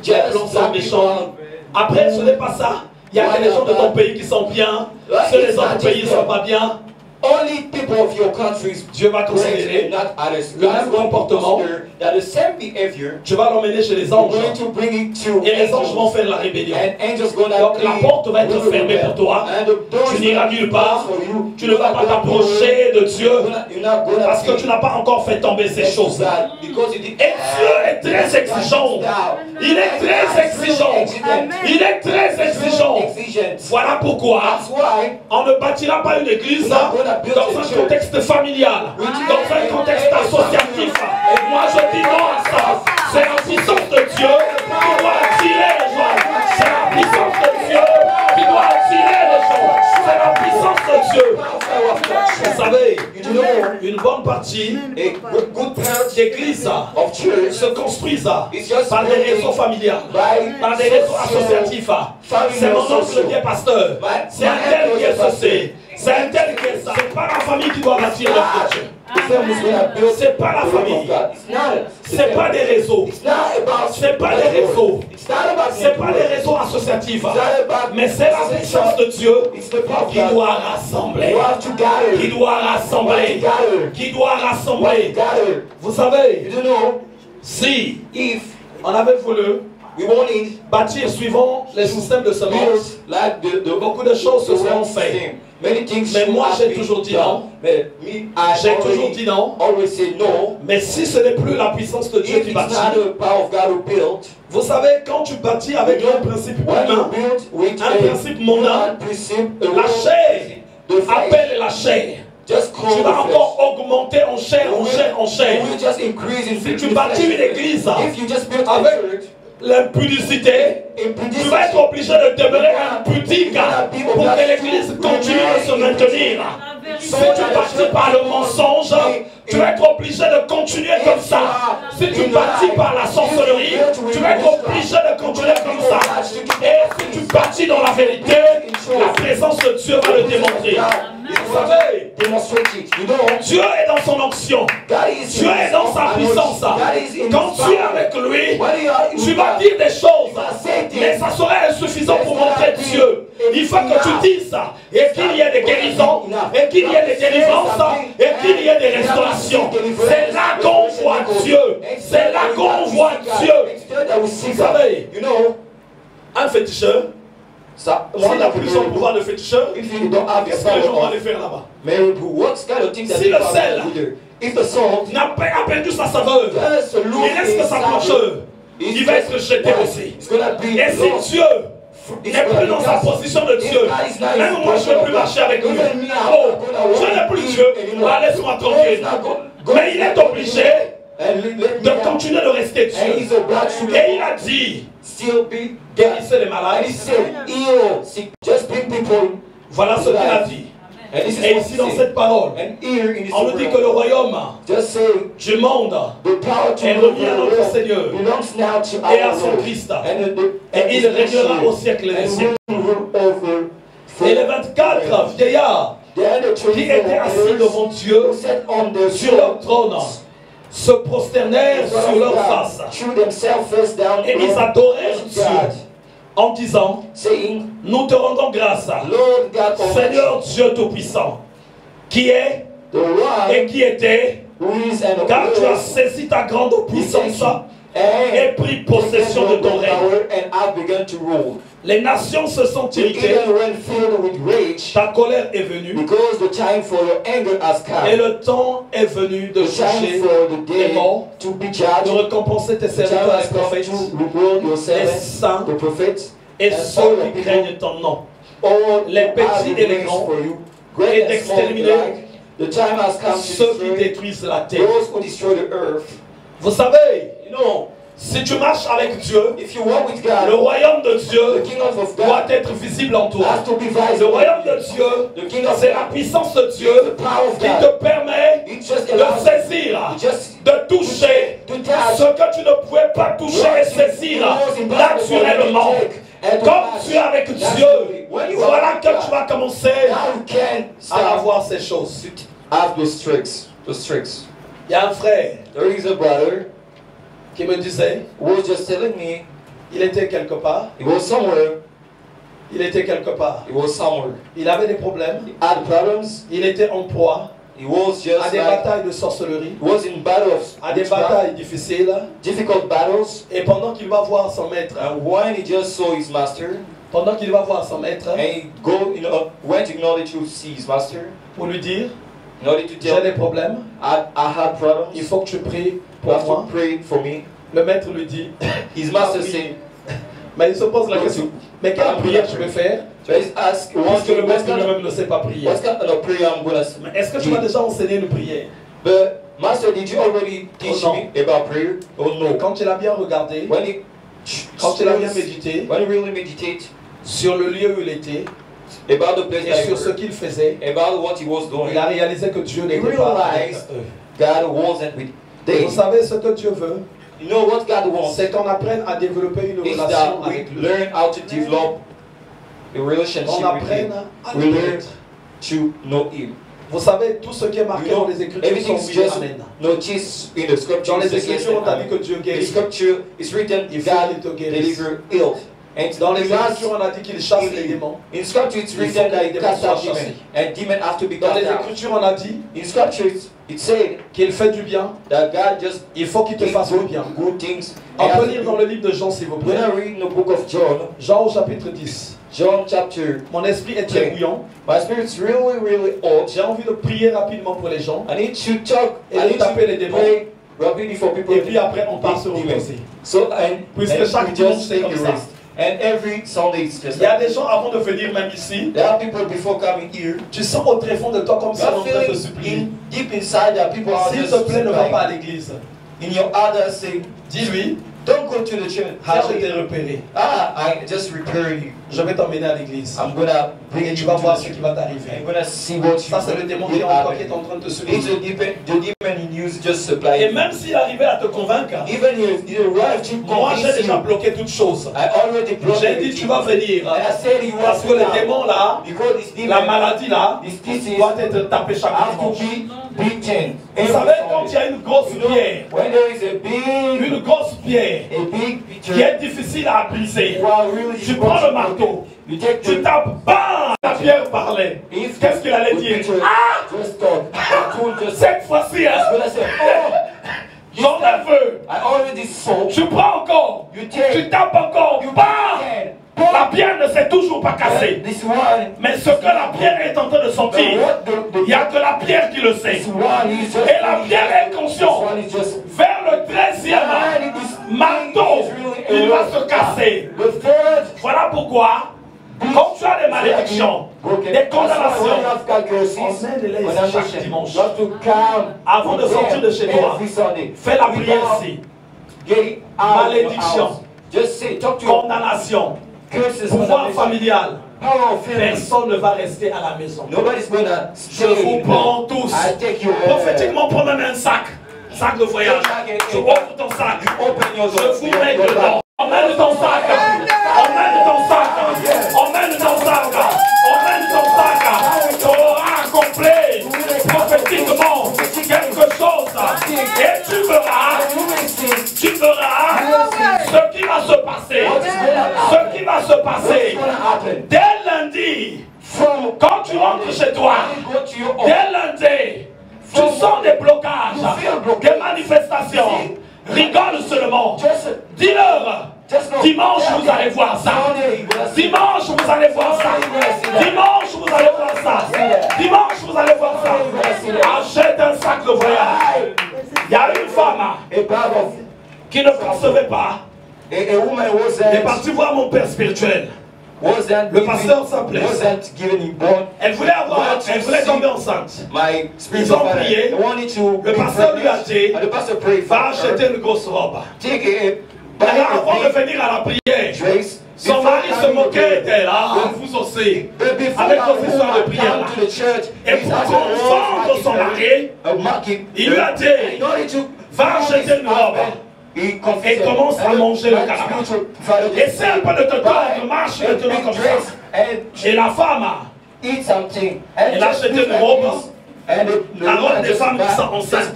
les blancs sont méchants. Après, ce n'est pas ça. Il y a que les gens de ton pays qui sont bien, ceux des autres pays ne sont pas bien. Only people of your countries Dieu va considérer not others. le même comportement. That the same behavior Tu vas l'emmener chez les you're anges. going to bring it to Et les anges vont faire la rébellion. and angels gonna Donc la porte va être fermée pour toi. Tu n'iras nulle part. Tu ne vas pas t'approcher de Dieu parce que tu n'as pas encore fait tomber ces choses. Et Dieu est très exigeant. Il est très exigeant. Il est très exigeant. Voilà pourquoi on ne bâtira pas une église dans un contexte familial, dans un contexte associatif. Et moi je dis non à ça. C'est la puissance de Dieu qui doit attirer les gens. C'est la puissance de Dieu qui doit attirer les gens. C'est la puissance de Dieu. Vous savez, une bonne partie d'églises se construisent par des réseaux familiales, par des réseaux associatifs. C'est mon oncle qui est pasteur. C'est un tel qui est ceci. C'est un tel que ça. C'est pas la famille qui doit bâtir l'œuvre de Dieu. C'est pas la famille. C'est pas des réseaux. C'est pas des réseaux. C'est pas des réseaux associatifs. Mais c'est la puissance de Dieu qui doit rassembler. Qui doit rassembler. Qui doit rassembler. Vous savez, si on avait voulu bâtir suivant les systèmes de semences, beaucoup de choses se seront faites. Mais moi j'ai toujours dit non. J'ai toujours dit non. Mais si ce n'est plus la puissance de Dieu qui bâtit, vous savez, quand tu bâtis avec un principe humain, un principe mondain, la chair appelle la chair. Tu vas encore augmenter en chair, en chair, en chair. Si tu bâtis une église avec l'impudicité, tu vas être obligé de demeurer impudique pour que l'église continue de se maintenir. Si tu bâtis par le mensonge, tu vas être obligé de continuer comme ça. Si tu bâtis par la sorcellerie, tu vas être obligé de continuer comme ça. Et si tu bâtis dans la vérité, la présence de Dieu va le démontrer. Vous savez, Dieu est dans son onction. Dieu est dans sa puissance. Quand tu es avec lui, tu vas dire des choses, mais ça serait insuffisant pour montrer Dieu. Il faut que tu dises ça, et qu'il y ait des guérisons, et qu'il y ait des délivrances, et qu'il y ait des restaurations. C'est là qu'on voit Dieu. C'est là qu'on voit Dieu. Vous savez, un féticheur, s'il n'a plus son pouvoir de féticheur, qu'est-ce que les gens vont aller faire là-bas? Si le sel n'a pas perdu sa saveur, il reste sa blancheur, il va être jeté aussi. Et si Dieu n'est plus dans sa position de Dieu, même moi je ne veux plus marcher avec lui. Oh, je n'ai plus Dieu, laisse-moi tranquille. Mais il est obligé de continuer de rester Dieu. Et il a dit, guérissez les malades. Voilà ce qu'il a dit. Et ici dans cette parole, on nous dit que le royaume du monde est remis à notre Seigneur et à son Christ. Et il régnera au siècle des siècles. Et les 24 vieillards qui étaient assis devant Dieu sur leur trône se prosternèrent sur leur face. Et ils adorèrent Dieu en disant, nous te rendons grâce, Seigneur Dieu Tout-Puissant, qui est et qui était, car tu as saisi ta grande puissance et pris possession de ton règne. Les nations se sont irritées, ta colère est venue, et le temps est venu de juger les morts, de récompenser tes serviteurs les prophètes, les saints et ceux qui craignent ton nom, les petits et les grands, et d'exterminer ceux qui détruisent la terre. Vous savez, si tu marches avec Dieu, le royaume de Dieu doit être visible en toi. Le royaume de Dieu, c'est la puissance de Dieu qui te permet de saisir, de toucher ce que tu ne pouvais pas toucher et saisir naturellement. Comme tu es avec Dieu, voilà que tu vas commencer à avoir ces choses. Il y a un frère qui me disait, il était quelque part. Il était quelque part. Il avait des problèmes. Il était en proie à des batailles de sorcellerie, à des batailles difficiles. Et pendant qu'il va voir son maître, pour lui dire, j'ai des problèmes, il faut que tu pries pour moi. Le maître lui dit, mais il se pose la question, mais quelle prière je vais faire? Parce que le maître lui-même ne sait pas prier. Mais est-ce que tu m'as déjà enseigné une prière? Master, did you already teach me about prayer? Oh no. Quand il a bien regardé, quand il a bien médité, sur le lieu où il était, et sur ce qu'il faisait, il a réalisé que Dieu n'était pas avec eux. Vous savez ce que Dieu veut? C'est qu'on apprenne à développer une relation avec lui. On apprenne à le connaître. to know Him. Vous savez, tout ce qui est marqué dans les Écritures sont Everything's oui, just amen. noticed in the scripture. Dans les Écritures, on t'a dit que Dieu The guérit. scripture is written, Il faut God qu'il te guérisse. deliver ill. And Dans les last, Écritures, on a dit qu'il chasse les démons. in scripture it's Il faut written que that les He démons cast soient out chassés. demons, and demons have to be Dans les cast out. Écritures, on a dit In scripture it said qu'il fait du bien. that God just Il faut qu'il te fasse du bien. good things. On peut lire dans le livre de Jean, s'il vous When plaît. I read in the book of John, Jean au chapitre 10. John chapter, Mon esprit est très bouillant. my spirit's really hot. J'ai envie de prier rapidement pour les gens. I need to talk, Et I de need taper les to démons. pray rapidly for people. Et puis après, on part se reposer. So, and Puisque chaque we dimanche, just c'est take comme a ça. rest. And every Sunday it's just Il y a like des gens avant de venir même ici. there are people before coming here. Tu sens au tréfonds de toi comme si on You're est en train de te feeling supplier. deep inside that people are S'il just te plaît, ne va pas à supplying. l'église. In your others say, Dis-lui, don't go to the church. ah, Tell je t'ai me, repéré. I just repaired you. Je vais t'emmener à l'église. I'm gonna bring Et you tu to vas voir the ce church. qui va t'arriver. I'm gonna see what you Ça, c'est le démon qui est en toi qui est en train de te supplier. It's the demon in you is just supplying. Et même s'il arrivait à te convaincre, Even if you arrive to moi j'ai convince déjà you, bloqué toutes choses. I already blocked J'ai dit, tu vas venir. And I said you Parce want que to les come. démons là, Because this demon, la maladie là, this disease doit être tapée chaque have to dimanche. be beaten. Vous savez, quand il y a une grosse pierre, When there is a big, une grosse pierre picture, qui est difficile à briser, you are really tu prends le marteau, you take tu the tapes, bam, la pierre parlait. Qu'est-ce qu'il allait dire? Ah, just talk. The tool just cette fois-ci, hein, When I say, oh, j'en ai vu. I already saw. Tu prends encore, You take. tu tapes encore, bam, la pierre ne s'est toujours pas cassée. This one. Mais ce que la pierre est en train de sentir, il n'y a que la pierre qui le sait. This one is just. Et la pierre est consciente. This one is just. Vers le 13e marteau, il va se casser. The third. Voilà pourquoi, quand tu as des malédictions, des condamnations, emmène-les chaque dimanche. Avant de sortir de chez toi, fais la prière ici. Malédiction, condamnation, pouvoir familial. Personne ne va rester à la maison. Je vous prends tous. Prophétiquement, prends même un sac de voyage. Tu ouvres ton sac. Je vous mets dedans. Emmène ton sac. Emmène ton sac. Emmène ton sac. Emmène ton sac. Tu auras accompli prophétiquement quelque chose. Et tu verras ce qui va se passer. Ce qui va se passer. Dès lundi, quand tu rentres chez toi, dès lundi, tu sens des blocages, des manifestations. Rigole seulement. Dis-leur, dimanche vous allez voir ça. Dimanche vous allez voir ça. Dimanche vous allez voir ça. Dimanche vous allez voir ça. Achète un sac de voyage. Il y a une femme qui ne concevait pas. Elle est partie voir mon père spirituel. Le pasteur s'appelait. Elle voulait tomber enceinte. Ils ont prié. Le pasteur lui a dit, va acheter une grosse robe. Avant de venir à la prière, son mari se moquait d'elle, vous aussi, avec vos histoires de prière là. Et pour confondre son mari, il lui a dit, va acheter une robe. Et commence à manger le canapé. Essaie un peu de te tordre, marche maintenant comme ça. Et la femme, elle a acheté une robe, la robe des femmes qui sont enceintes.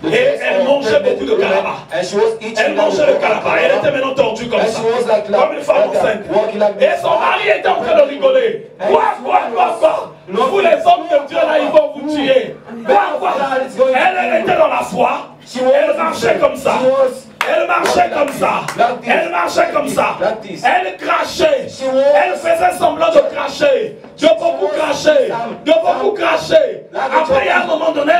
Et elle mangeait beaucoup de canapa. Elle mangeait le canapa. Elle était maintenant tordue comme ça. Comme une femme enceinte. Et son mari était en train de rigoler. Quoi? Vous les hommes de Dieu là, ils vont vous tuer. Quoi? Elle était dans la foi. Elle marchait comme ça. Elle marchait comme ça. Elle marchait comme ça. Elle crachait. Elle faisait semblant de cracher. De beaucoup cracher. De beaucoup cracher. Après, à un moment donné,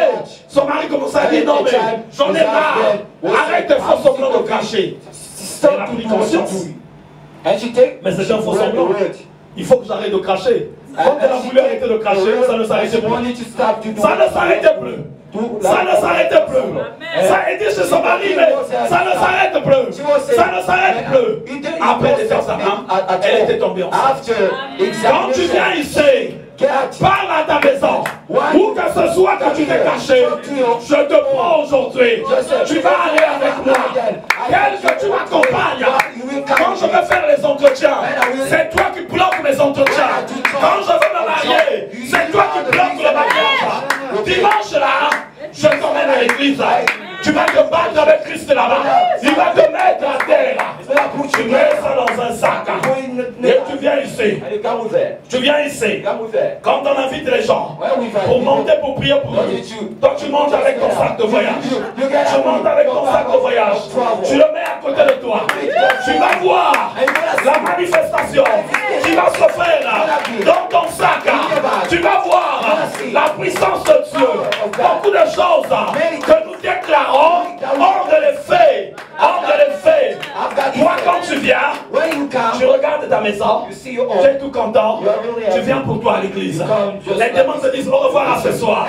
son mari commençait à dire, non mais j'en ai marre. Arrête de faire semblant de cracher. Elle a pris conscience. Mais c'est un faux semblant. Il faut que j'arrête de cracher. Quand elle a voulu arrêter de cracher, ça ne s'arrêtait plus. Ça ne s'arrêtait plus. Ça ne s'arrête plus. Ça a été chez son mari, mais ça ne s'arrête plus. Ça ne s'arrête plus. Après de faire ça, elle était tombée enceinte. Quand tu viens ici, parle à ta maison. Où que ce soit que tu t'es caché, je te prends aujourd'hui. Tu vas aller avec moi. Quel que tu m'accompagnes. Quand je vais faire les entretiens, c'est toi qui bloques mes entretiens. Quand je veux me marier, c'est toi Christ là-bas. Il va te mettre à terre. Tu mets ça dans un sac. Et tu viens ici. Tu viens ici. Quand on invite les gens pour monter pour prier pour eux, toi tu montes avec ton sac de voyage. Tu montes avec ton sac de voyage. Tu le mets à côté de toi. Tu vas voir la manifestation qui va se faire dans ton sac. Tu vas voir la puissance de Dieu. Beaucoup de choses que nous déclarons, hors de l'effet. Hors de l'effet. Toi, quand tu viens, tu regardes ta maison, tu es tout content, tu viens pour toi à l'église. Les démons te disent au revoir à ce soir.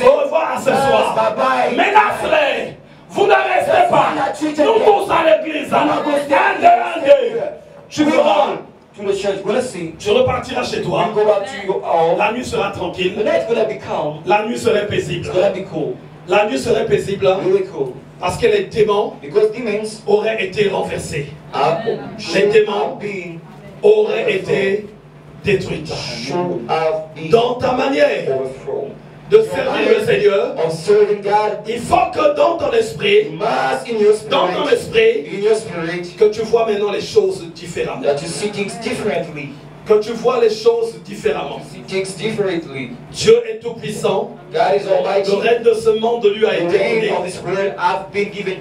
Au revoir à ce soir. Menace-les. Vous ne restez pas. Nous tous à l'église. Un deux. Tu verras. Tu repartiras chez toi. La nuit sera tranquille. La nuit serait paisible. La nuit serait paisible. Parce que les démons auraient été renversés. Les démons auraient été détruits. Dans ta manière de servir le Seigneur, il faut que dans ton esprit, que tu vois maintenant les choses différemment. Que tu vois les choses différemment. Dieu est tout puissant. Le règne de ce monde lui a été donné.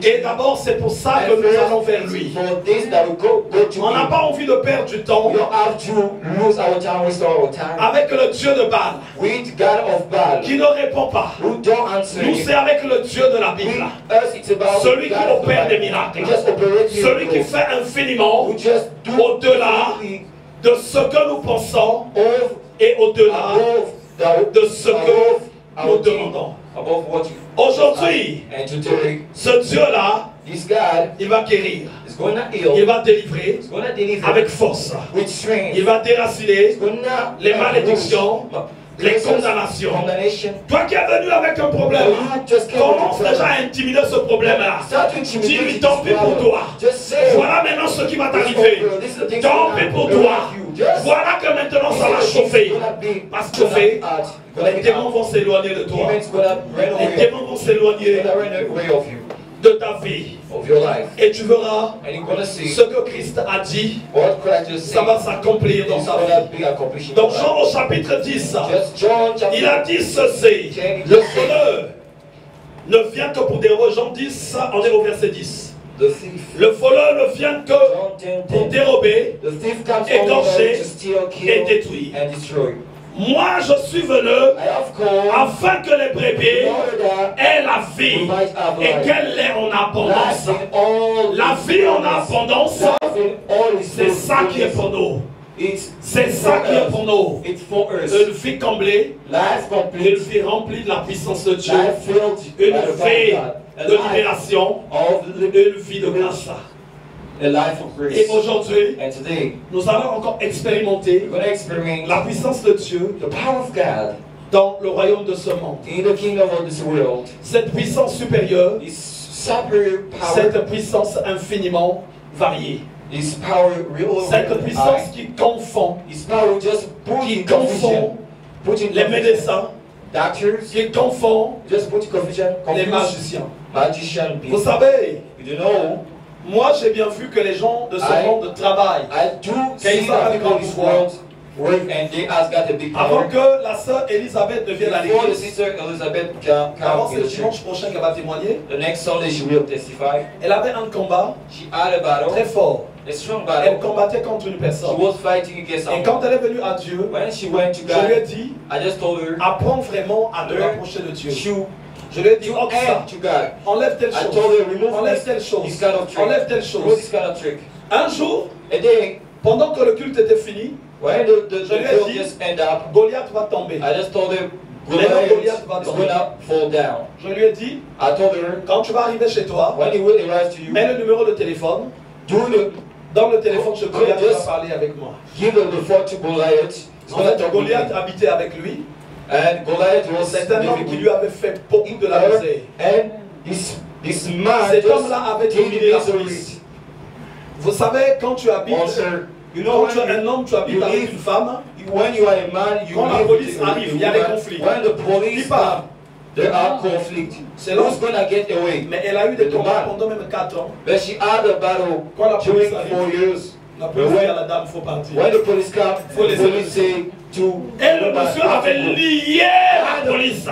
Et d'abord c'est pour ça que nous allons vers lui. On n'a pas envie de perdre du temps avec le Dieu de Baal qui ne répond pas. Nous c'est avec le Dieu de la Bible, celui qui opère des miracles, celui qui fait infiniment au-delà de ce que nous pensons et au-delà de ce que nous demandons. Aujourd'hui, ce Dieu-là, il va guérir, il va délivrer avec force, il va déraciner les malédictions, les condamnations. Toi qui es venu avec un problème, commence déjà à intimider ce problème-là. Dis-lui, tant pis pour toi. Voilà maintenant ce qui va t'arriver. Tant pis pour toi. Voilà que maintenant ça va chauffer. Parce que les démons vont s'éloigner de toi. Les démons vont s'éloigner de ta vie. Et tu verras ce que Christ a dit, ça va s'accomplir dans ta vie. Donc Jean au chapitre 10, il a dit ceci: le voleur ne vient que pour dérober. Jean 10, on est au verset 10. Le voleur ne vient que pour dérober, égorger et détruire. Moi je suis venu afin que les brebis aient la vie et qu'elle l'ait en abondance. La vie en abondance, c'est ça qui est pour nous. C'est ça qui est pour nous. Une vie comblée, une vie remplie de la puissance de Dieu, une vie de libération, une vie de grâce. Et aujourd'hui, nous allons encore expérimenter la puissance de Dieu dans le royaume de ce monde. Cette puissance supérieure, cette puissance infiniment variée. Cette puissance qui confond les médecins, qui confond les magiciens. Vous savez, moi j'ai bien vu que les gens de ce monde travaillent. Qu'ils ont un grand pouvoir. Avant que la sœur Elisabeth ne vienne à l'église, avant c'est le dimanche prochain qu'elle va témoigner, elle avait un combat très fort. Elle combattait contre une personne. Et quand elle est venue à Dieu, je lui ai dit, apprends vraiment à te rapprocher de Dieu. Je lui ai dit, enlève telle chose, enlève telle chose, enlève telle chose. Un jour, pendant que le culte était fini, je lui ai dit, Goliath va tomber. Goliath va tomber. Je lui ai dit, quand tu vas arriver chez toi, mets le numéro de téléphone. Dans le téléphone, je Goliath va parler avec moi. En fait, Goliath habitait avec lui. C'est un homme qui lui avait fait beaucoup de la misère. Cet homme-là avait dominé la police. Vous savez, quand tu habites, quand tu es un homme, tu habites avec une femme, quand la police arrive, il y a des conflits. Qui part? there are conflict. Who's gonna get away? Mais elle a eu des combats pendant même 4 ans. But she had a battle during 4 years. La police dit à la dame, il faut partir. When the police come, the police say to... Et le monsieur avait lié la police.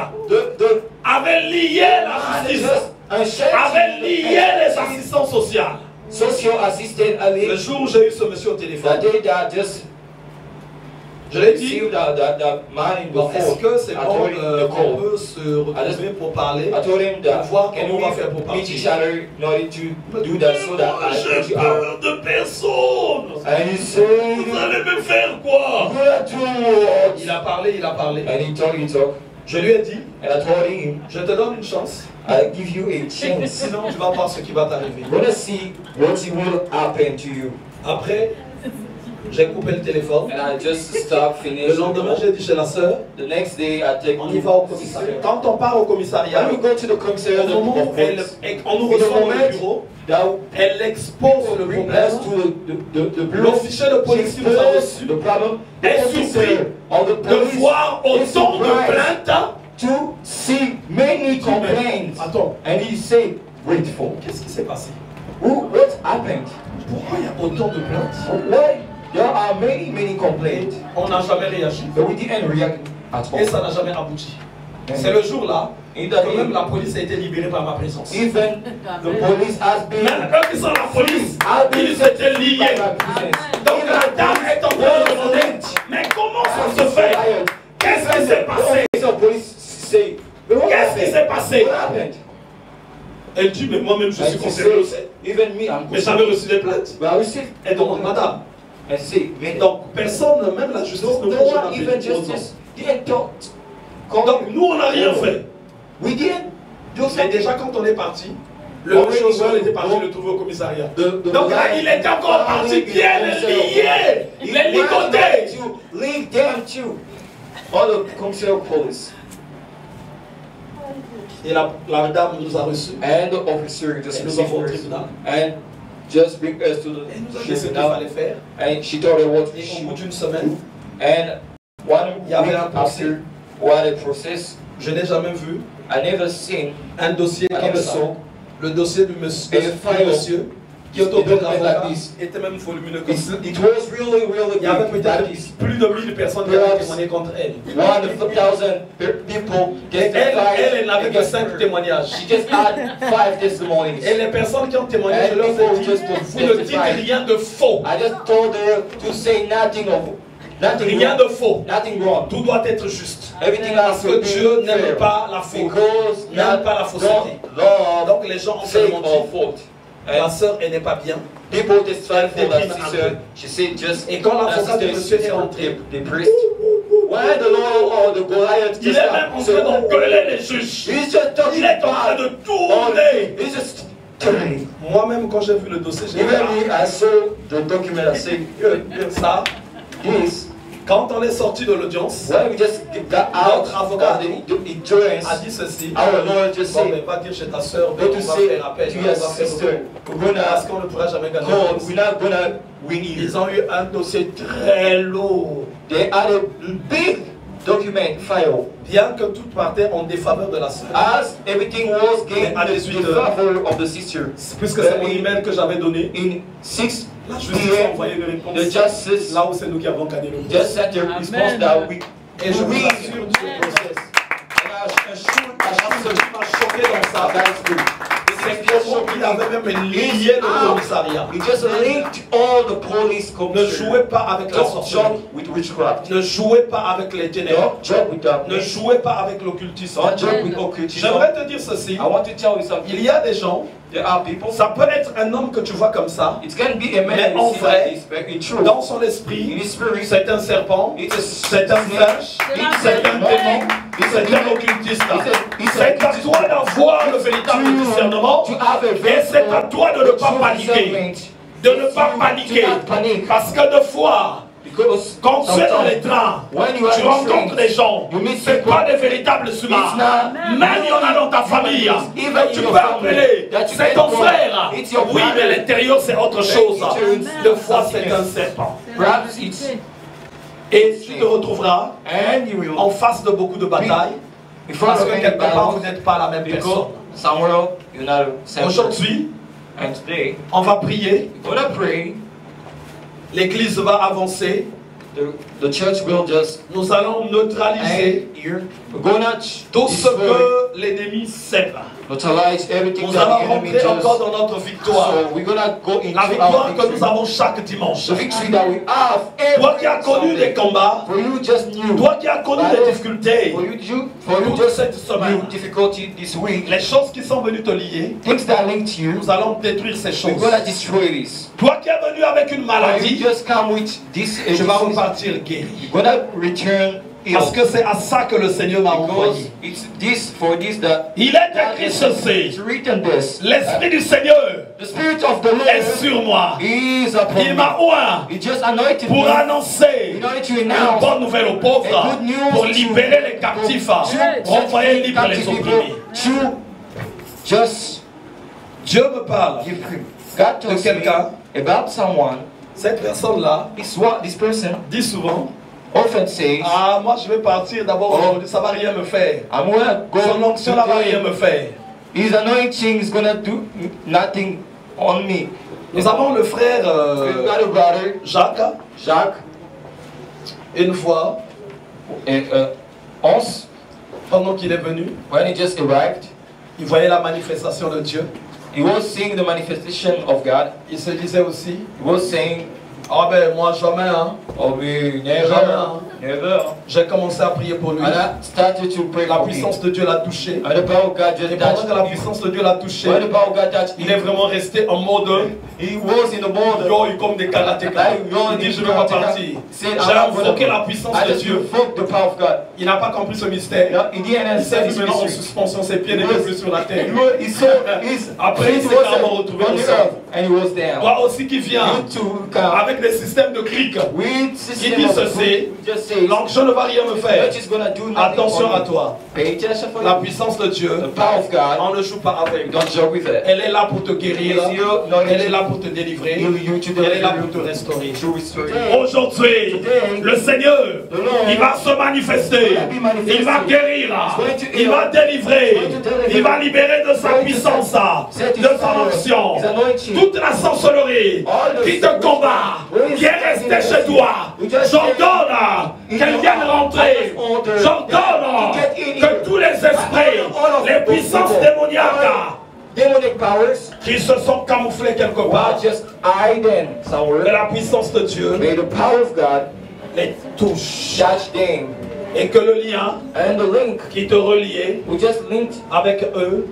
Avait lié la justice. Avait lié les assistants sociaux. Social assistant. Le jour où j'ai eu ce monsieur au téléphone, je l'ai dit, est-ce que c'est bon qu'on peut se retrouver pour parler, pour voir comment on va faire pour partir? J'ai peur de personne. Vous allez me faire quoi? Il a parlé. Je lui ai dit, je te donne une chance. I'll give you a chance. Sinon, tu vas voir ce qui va t'arriver. You're gonna see what will happen to you. Après, j'ai coupé le téléphone. And I just stopped, finished. Le lendemain, j'ai dit chez la sœur, the next day, I take on y va au commissariat. Quand on part au commissariat, when we go to the commissariat, au moment où on nous reçoit dans le bureau, elle expose le problème. L'officier de police qui nous a reçus est surpris de voir autant de plaintes. To see many complaints. Attends. And he said, grateful. Qu'est-ce qui s'est passé? What happened? Pourquoi il y a autant de plaintes? Why there are many complaints? On n'a jamais réagi. But we didn't react at all. Et ça n'a jamais abouti. C'est le jour-là que même la police a été libérée par ma présence. Even the police has been. Même eux qui sont la police, ils étaient liés. Donc la dame est en train de demander, mais comment ça se fait? Qu'est-ce qui s'est passé? Qu'est-ce qui s'est passé? Elle dit, mais moi-même je suis concerné aussi. Mais j'avais reçu des plaintes. Elle demande, madame. Donc personne, même la justice, ne peut jamais. Donc nous on n'a rien fait. Mais déjà quand on est parti, le monsieur était parti le trouver au commissariat. Donc là il était encore parti bien lié. Il est ligoté. Et la dame nous a reçus. And the officer just received us and just bring us to the tribunal. And she told her what au bout d'une semaine. And 1 week after what a process. Je n'ai jamais vu. I never seen un dossier comme ça. Le dossier du monsieur qui est au de l'avocat était même volumineux comme ça. It was really il y avait peut-être plus de 1000 personnes qui avaient témoigné contre elle. 1,000 people elle n'avait que 5 témoignages. She just had 5 testimonies. Et les personnes qui ont témoigné, je leur ai dit, vous ne dites rien de faux. I just told her to say nothing rien de faux. Nothing wrong. Tout doit être juste. Everything parce que Dieu n'aime pas la faute. N'aime pas la fausseté. Donc les gens ont fait mentir. Ma soeur, elle n'est pas bien. People testify for that sister. She said just. Et quand l'avocat de monsieur est rentré, when the law or the Goliath il est même en train d'engueuler les juges. Il est en train de tourner. Moi-même, quand j'ai vu le dossier, j'ai dit ça. Quand on est sorti de l'audience, notre avocat a dit ceci. Bon, mais va dire chez ta soeur, on va faire appel, on va faire parce qu'on ne pourra jamais gagner. Ils ont eu un dossier très lourd. They had a big document file. Bien que tout partait en défaveur de la sœur. As everything was gained in favor of the sister. Puisque c'est mon email que j'avais donné. In 6 la justice a envoyé une réponse. The justice, là où c'est nous qui avons gagné le procès. Just sent a response that we. Et je vous assure du procès. Ce qui m'a choqué dans ça, c'est qu'il avait même lié le commissariat. He just linked all the police. Ne jouez pas avec la sorcellerie. Ne jouez pas avec les ténèbres. Ne jouez pas avec l'occultisme. J'aimerais te dire ceci. Il y a des gens. Ça peut être un homme que tu vois comme ça, mais en vrai, dans son esprit, c'est un serpent, c'est un singe, c'est un démon, c'est un occultiste. C'est à toi d'avoir le véritable discernement et c'est à toi de ne pas paniquer. De ne pas paniquer. Parce que de fois, quand tu es dans les trains, tu rencontres des gens, ce n'est pas des véritables humains. Même il y en a dans ta famille. Tu peux appeler, c'est ton frère. Oui, mais l'intérieur c'est autre chose. De fois c'est un serpent. Et tu te retrouveras en face de beaucoup de batailles. Parce que quelque part, vous n'êtes pas la même personne. Aujourd'hui, on va prier. L'Église va avancer. The church will just nous allons neutraliser tout ce que l'ennemi sème. Nous allons rentrer encore dans notre victoire. La victoire que nous avons chaque dimanche. Toi qui as connu des combats, toi qui as connu des difficultés, toute cette semaine, les choses qui sont venues te lier, nous allons détruire ces choses. Toi qui es venu avec une maladie, je vais repartir guéri. Parce que c'est à ça que le Seigneur m'a envoyé. Il est écrit ceci. L'Esprit du Seigneur est sur moi. Il m'a oint pour annoncer une bonne nouvelle aux pauvres, pour libérer les captifs, renvoyer libre les opprimés. Dieu me parle de quelqu'un. Cette personne-là dit souvent, ah, moi je vais partir d'abord aujourd'hui, ça va rien me faire. Son onction là va rien me faire. His anointing is gonna do nothing on me. Nous avons le frère Jacques. Une fois, pendant qu'il est venu, when he just arrived, il voyait la manifestation de Dieu. He was seeing the manifestation of God. Il se disait aussi, he was saying, ah ben moi jamais hein. Oh mais never. J'ai commencé à prier pour lui. La puissance de Dieu l'a touché. Et pendant que la puissance de Dieu l'a touché, il est vraiment resté en mode. Yo, comme des karatékas. Il dit je ne vais pas partir. J'ai invoqué la puissance de Dieu. Il n'a pas compris ce mystère. Il s'est mis maintenant en suspension, ses pieds n'étaient plus sur la terre. Après il s'est carrément retrouvé au sol. Toi aussi qui viens avec des systèmes de clics, il dit ceci, l'onction ne va rien me faire. Attention à toi. La puissance de Dieu, on ne joue pas avec. Elle est là pour te guérir, elle est là pour te délivrer, elle est là pour te restaurer. Aujourd'hui, le Seigneur, il va se manifester, il va guérir, il va délivrer, il va libérer de sa puissance, de son onction, toute la sorcellerie qui te combat, qui est restée chez toi. J'ordonne qu'elle vienne rentrer. J'ordonne que tous les esprits, les puissances démoniaques qui se sont camouflés quelque part, que la puissance de Dieu les touche. Et que le lien qui te reliait avec eux,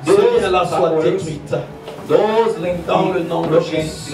ce lien-là soit détruit. Dans le nom de Jésus.